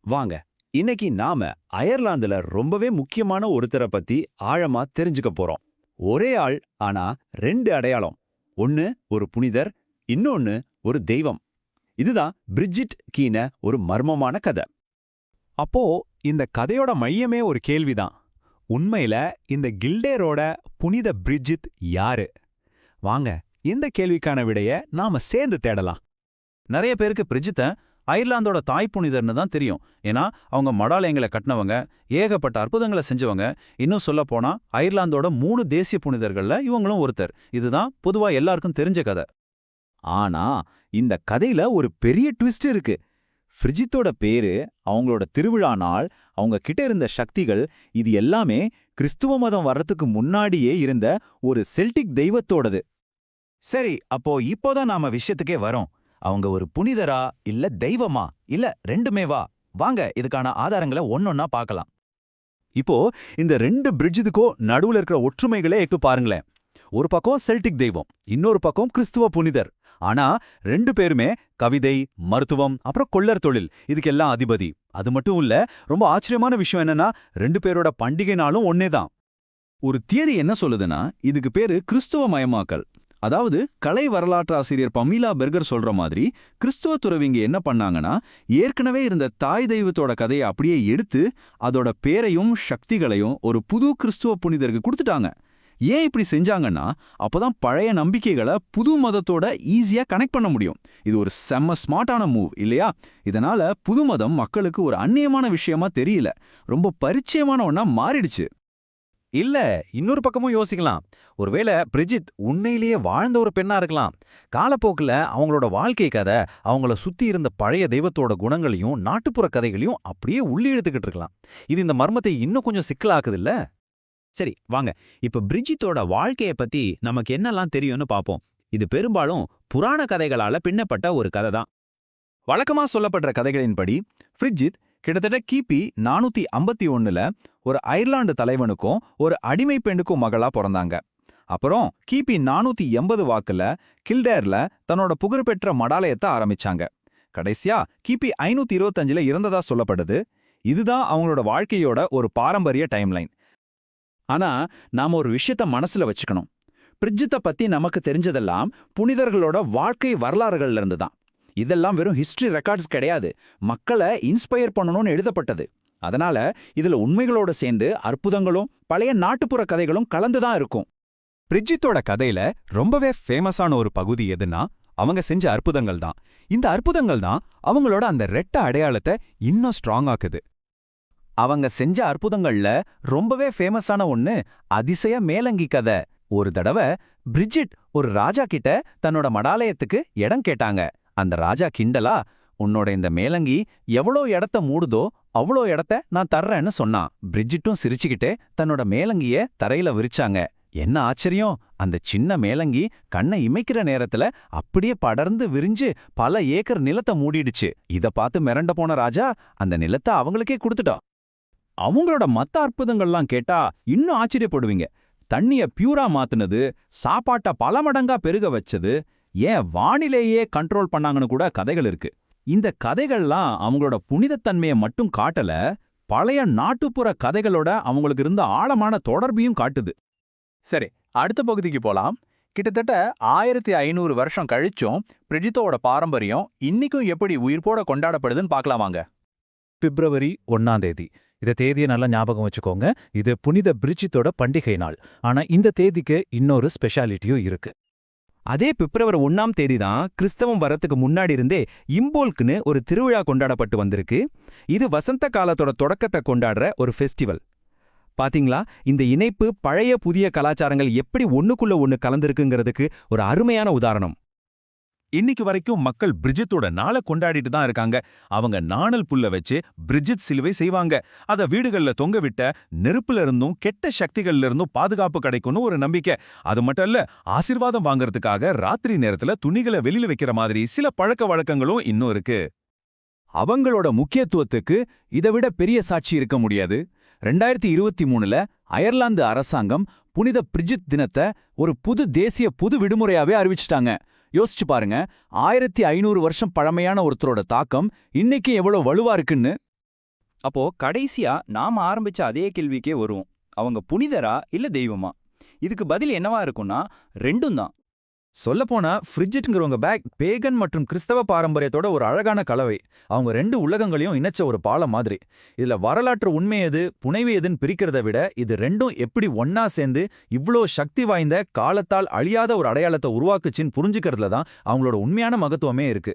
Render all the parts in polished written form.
வாங்க இன்னைக்கு நாம அயர்லாந்துல ரொம்பவே முக்கியமான ஒருத்தரை பத்தி ஆழமா தெரிஞ்சுக்க போறோம். ஒரே ஆள், ஆனா ரெண்டு அடையாளம். ஒன்னு ஒரு புனிதர், இன்னொன்னு ஒரு தெய்வம். இதுதான் பிரிட்ஜிட் கீன ஒரு மர்மமான கதை. அப்போ இந்த கதையோட மையமே ஒரு கேள்விதான். உண்மையில இந்த கில்டேரோட புனித பிரிட்ஜித் யாரு? வாங்க இந்த கேள்விக்கான விடைய நாம சேர்ந்து தேடலாம். நிறைய பேருக்கு பிரிஜித்த அயர்லாந்தோட தாய் புனிதர்னு தான் தெரியும். ஏன்னா அவங்க மடாலயங்களை கட்டினவங்க, ஏகப்பட்ட அற்புதங்களை செஞ்சவங்க. இன்னும் சொல்லப்போனா அயர்லாந்தோட 3 தேசிய புனிதர்கள்ல இவங்களும் ஒருத்தர். இதுதான் பொதுவா எல்லாருக்கும் தெரிஞ்ச கதை. ஆனா இந்த கதையில ஒரு பெரிய ட்விஸ்ட் இருக்கு. ஃப்ரிஜித்தோட பேரு, அவங்களோட திருவிழா நாள், அவங்க கிட்ட இருந்த சக்திகள், இது எல்லாமே கிறிஸ்துவ மதம் வர்றதுக்கு முன்னாடியே இருந்த ஒரு செல்டிக் தெய்வத்தோடது. சரி, அப்போ இப்போதான் நாம விஷயத்துக்கே வரோம். அவங்க ஒரு புனிதரா இல்ல தெய்வமா இல்ல ரெண்டுமேவா? வாங்க இதுக்கான ஆதாரங்களை ஒன்னொன்னா பார்க்கலாம். இப்போ இந்த ரெண்டு பிரிட்ஜுக்கோ நடுவுல இருக்கிற ஒற்றுமைகளே எட்டு பாருங்களேன். ஒரு பக்கம் செல்டிக் தெய்வம், இன்னொரு பக்கம் கிறிஸ்துவ புனிதர். ஆனா ரெண்டு பேருமே கவிதை, மருத்துவம், அப்புறம் கொள்ளர் தொழில், இதுக்கெல்லாம் அதிபதி. அது மட்டும் இல்ல, ரொம்ப ஆச்சரியமான விஷயம் என்னன்னா ரெண்டு பேரோட பண்டிகை நாளும் ஒன்னேதான். ஒரு தியரி என்ன சொல்லுதுன்னா, இதுக்கு பேரு கிறிஸ்துவ மயமாக்கல். அதாவது கலை வரலாற்றாசிரியர் பமீலா பெர்கர் சொல்ற மாதிரி, கிறிஸ்துவ துறவிங்க என்ன பண்ணாங்கன்னா, ஏற்கனவே இருந்த தாய் தெய்வத்தோட கதையை அப்படியே எடுத்து அதோட பேரையும் சக்திகளையும் ஒரு புது கிறிஸ்துவ புனிதருக்கு கொடுத்துட்டாங்க. ஏன் இப்படி செஞ்சாங்கன்னா, அப்பதான் பழைய நம்பிக்கைகளை புது மதத்தோட ஈஸியா கனெக்ட் பண்ண முடியும். இது ஒரு செம்ம ஸ்மார்ட்டான மூவ் இல்லையா? இதனால புது மதம் மக்களுக்கு ஒரு அந்நியமான விஷயமா தெரியல, ரொம்ப பரிச்சயமான ஒன்னா மாறிடுச்சு. இல்ல, இன்னொரு பக்கமும் யோசிக்கலாம். ஒருவேளை பிரிஜித் உண்மையிலேயே வாழ்ந்த ஒரு பெண்ணா இருக்கலாம். காலப்போக்கில் அவங்களோட வாழ்க்கை கதை அவங்கள சுத்தி இருந்த பழைய தெய்வத்தோட குணங்களையும் நாட்டுப்புற கதைகளையும் அப்படியே உள்ளி இழுத்துக்கிட்டு இருக்கலாம். இது இந்த மர்மத்தை இன்னும் கொஞ்சம் சிக்கலாக்குது இல்ல? சரி வாங்க, இப்ப பிரிஜித்தோட வாழ்க்கைய பத்தி நமக்கு என்னெல்லாம் தெரியும்னு பாப்போம். இது பெரும்பாலும் புராண கதைகளால பின்னப்பட்ட ஒரு கதை தான். வழக்கமா சொல்லப்படுற கதைகளின்படி பிரிஜித் கிட்டத்தட்ட கிபி 451ல ஒரு அயர்லாந்து தலைவனுக்கும் ஒரு அடிமை பெண்ணுக்கும் மகளா பிறந்தாங்க. அப்புறம் கிபி 480 வாக்குல கில்டேர்ல தன்னோட புகழ்பெற்ற மடாலயத்தை ஆரம்பிச்சாங்க. கடைசியா கிபி 525ல இறந்ததா சொல்லப்படுது. இதுதான் அவங்களோட வாழ்க்கையோட ஒரு பாரம்பரிய டைம்லைன். ஆனா நாம ஒரு விஷயத்த மனசுல வச்சுக்கணும். பிரிஜித்தை பத்தி நமக்கு தெரிஞ்சதெல்லாம் புனிதர்களோட வாழ்க்கை வரலாறுகள்ல இருந்து தான். இதெல்லாம் வெறும் ஹிஸ்டரி ரெக்கார்ட்ஸ் கிடையாது, மக்களை இன்ஸ்பயர் பண்ணணும்னு எழுதப்பட்டது. அதனால இதுல உண்மைகளோட சேர்ந்து அற்புதங்களும் பழைய நாட்டுப்புற கதைகளும் கலந்துதான் இருக்கும். பிரிஜித்தோட கதையில ரொம்பவே ஃபேமஸான ஒரு பகுதி எதுனா அவங்க செஞ்ச அற்புதங்கள் தான். இந்த அற்புதங்கள் தான் அவங்களோட அந்த ரெட்ட அடையாளத்தை இன்னும் ஸ்ட்ராங் ஆக்குது. அவங்க செஞ்ச அற்புதங்கள்ல ரொம்பவே ஃபேமஸான ஒண்ணு அதிசய மேலங்கி கதை. ஒரு தடவை பிரிஜிட் ஒரு ராஜா கிட்ட தன்னோட மடாலயத்துக்கு இடம் கேட்டாங்க. அந்த ராஜா கிண்டலா, உன்னோட இந்த மேலங்கி எவ்வளோ இடத்த மூடுதோ அவ்வளோ இடத்த நான் தர்றேன்னு சொன்னான். பிரிஜிட்டும் சிரிச்சுக்கிட்டே தன்னோட மேலங்கிய தரையில விரிச்சாங்க. என்ன ஆச்சரியம், அந்த சின்ன மேலங்கி கண்ணை இமைக்கிற நேரத்துல அப்படியே படர்ந்து விரிஞ்சு பல ஏக்கர் நிலத்தை மூடிடுச்சு. இத பார்த்து மிரண்ட போன ராஜா அந்த நிலத்தை அவங்களுக்கே கொடுத்துட்டான். அவங்களோட மத்த அற்புதங்கள்லாம் கேட்டா இன்னும் ஆச்சரியப்படுவீங்க. தண்ணிய பியூரா மாத்துனது, சாப்பாட்ட பல மடங்கா பெருக வச்சது, ஏன் வானிலையே கண்ட்ரோல் பண்ணாங்கன்னு கூட கதைகள் இருக்கு. இந்த கதைகள்லாம் அவங்களோட புனிதத்தன்மையை மட்டும் காட்டல, பழைய நாட்டுப்புற கதைகளோட அவங்களுக்கு இருந்த ஆழமான தொடர்பையும் காட்டுது. சரி, அடுத்த பகுதிக்கு போலாம். கிட்டத்தட்ட 1500 வருஷம் கழிச்சும் பிரிஜித்தோட பாரம்பரியம் இன்னைக்கும் எப்படி உயிர்ப்போட கொண்டாடப்படுதுன்னு பார்க்கலாம் வாங்க. பிப்ரவரி 1ஆம் தேதி. இந்த தேதியை நல்லா ஞாபகம் வச்சுக்கோங்க. இது புனித பிரிஜித்தோட பண்டிகை நாள். ஆனா இந்த தேதிக்கு இன்னொரு ஸ்பெஷாலிட்டியும் இருக்கு. அதே பிப்ரவரி 1ஆம் தேதி தான் கிறிஸ்தவம் வரத்துக்கு முன்னாடி இருந்தே இம்போல்க்னு ஒரு திருவிழா கொண்டாடப்பட்டு வந்திருக்கு. இது வசந்த காலத்தோட தொடக்கத்தை கொண்டாடுற ஒரு ஃபெஸ்டிவல். பாத்தீங்களா, இந்த இணைப்பு பழைய புதிய கலாச்சாரங்கள் எப்படி ஒண்ணுக்குள்ள ஒண்ணு கலந்திருக்குங்கிறதுக்கு ஒரு அருமையான உதாரணம். இன்னைக்கு வரைக்கும் மக்கள் பிரிஜித்தோட நாளை கொண்டாடிட்டு தான் இருக்காங்க. அவங்க நாணல் புல்ல வச்சு பிரிஜித் சிலுவை செய்வாங்க. அத வீடுகள்ல தொங்க விட்ட நெருப்புல இருந்தும் கெட்ட சக்திகள்ல இருந்தும் பாதுகாப்பு கிடைக்கும்னு ஒரு நம்பிக்கை. அது மட்டும் இல்ல, ஆசீர்வாதம் வாங்கறதுக்காக ராத்திரி நேரத்துல துணிகளை வெளியில வைக்கிற மாதிரி சில பழக்க வழக்கங்களும் இன்னும் இருக்கு. அவங்களோட முக்கியத்துவத்துக்கு இதை விட பெரிய சாட்சி இருக்க முடியாது. 2023ல அயர்லாந்து அரசாங்கம் புனித பிரிஜித் தினத்தை ஒரு புது தேசிய பொது விடுமுறையாவே அறிவிச்சிட்டாங்க. யோசிச்சு பாருங்க, 1500 வருஷம் பழமையான ஒருத்தரோட தாக்கம் இன்னைக்கு எவ்வளவு வலுவா இருக்குன்னு. அப்போ கடைசியா நாம ஆரம்பிச்ச அதே கேள்விக்கே வருவோம். அவங்க புனிதரா இல்ல தெய்வமா? இதுக்கு பதில் என்னவா இருக்கும்னா ரெண்டும் தான். சொல்லப்போனா ஃப்ரிட்ஜிட்ங்கிறவங்க பேக் பேகன் மற்றும் கிறிஸ்தவ பாரம்பரியத்தோட ஒரு அழகான கலவை. அவங்க ரெண்டு உலகங்களையும் இணைச்ச ஒரு பாலம் மாதிரி. இதுல வரலாற்று உண்மை எது புனைவு எதுன்னு பிரிக்கிறத விட இது ரெண்டும் எப்படி ஒன்னா சேர்ந்து இவ்ளோ சக்தி வாய்ந்த காலத்தால் அழியாத ஒரு அடையாளத்தை உருவாக்குச்சின்னு புரிஞ்சுக்கிறதுல தான் அவங்களோட உண்மையான மகத்துவமே இருக்கு.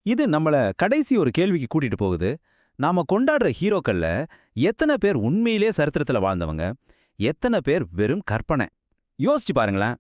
இது நம்மள கடைசி ஒரு கேள்விக்கு கூட்டிட்டு போகுது. நாம கொண்டாடுற ஹீரோக்கள்ல எத்தனை பேர் உண்மையிலே சரித்திரத்துல வாழ்ந்தவங்க, எத்தனை பேர் வெறும் கற்பனை? யோசிச்சு பாருங்களேன்.